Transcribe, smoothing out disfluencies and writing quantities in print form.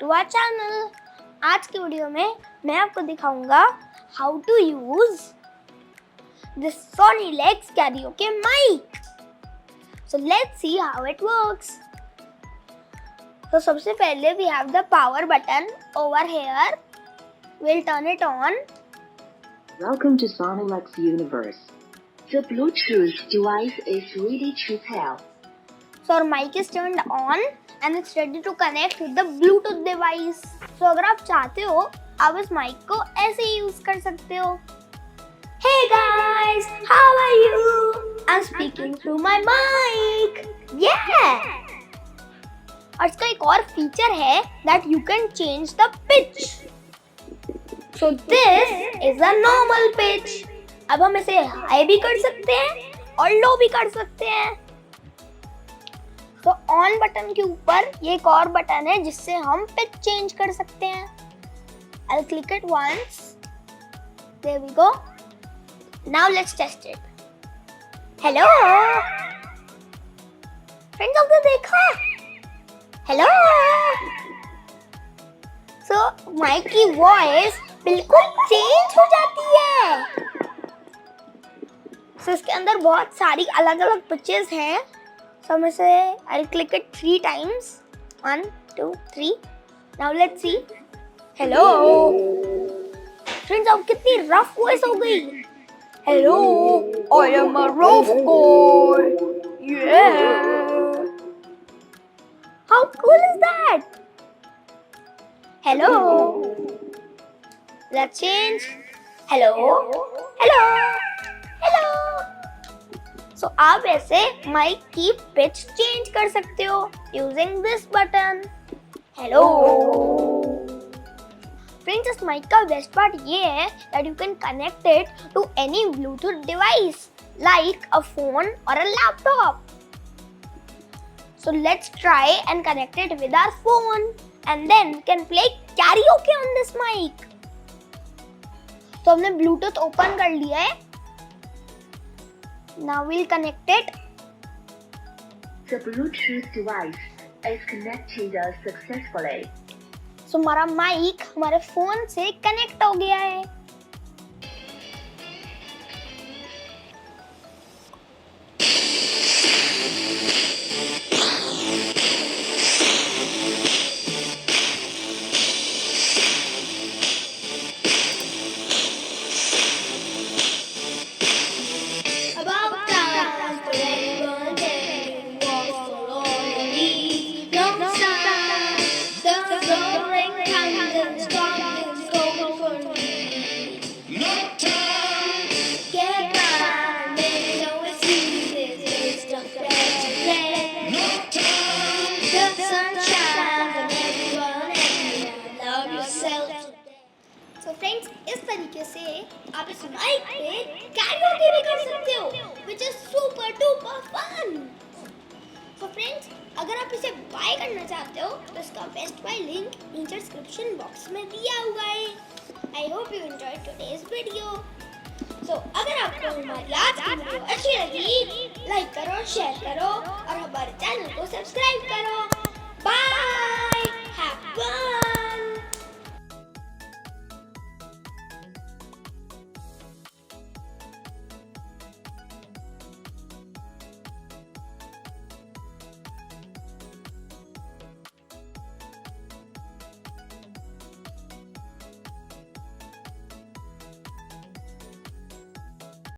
To our channel. आज की video में मैं आपको दिखाऊंगा how to use this Sonilex Karaoke mic. So let's see how it works. So सबसे पहले we have the power button over here. We'll turn it on. Welcome to Sonilex universe. The Bluetooth device is ready to pair. So our mic is turned on and it's ready to connect with the Bluetooth device. So अगर आप चाहते हो आप इस mic को ऐसे ही use कर सकते हो। Hey guys, how are you? I'm speaking through my mic. Yeah. और इसका एक और फीचर है that you can change the pitch. So this is a normal pitch. अब हम इसे हाई भी कर सकते हैं और लो भी कर सकते हैं। तो ऑन बटन के ऊपर ये एक और बटन है जिससे हम पिच चेंज कर सकते हैं। I'll click it once. There we go. Now let's test it. Hello. Friends, आपने देखा? Hello. So माइक की वॉइस बिल्कुल चेंज हो जाती है। So इसके अंदर बहुत सारी अलग अलग पिचेस हैं। So I'm gonna say I'll click it 3 times. 1, 2, 3. Now let's see. Hello. Friends, अब कितनी rough voice हो गई. Hello. I am a rough boy. Yeah. How cool is that? Hello. Let's change. Hello. Hello. Hello. So आप ऐसे mic की pitch change कर सकते हो using this button. Hello friends, इस माइक का बेस्ट पार्ट ये है that you can connect it to any Bluetooth device like a phone or a laptop. So let's try and connect it with our phone and then can play karaoke on this mic. तो हमने Bluetooth open कर लिया है। Now we'll connect it. The Bluetooth device is connected successfully. So हमारा mic हमारे phone से connect हो गया है। So friends, इस तरीके से आप इस माइक पे कैरियोके भी कर सकते हो, which is super duper fun. So friends, अगर आप इसे बाय करना चाहते हो तो इसका बेस्ट बाय लिंक नीचे डिस्क्रिप्शन बॉक्स में दिया हुआ है। I hope you enjoyed today's video. So अगर आपको हमारी आज की वीडियो अच्छी लगी, लाइक करो, शेयर करो और हमारे चैनल को सब्सक्राइब करो।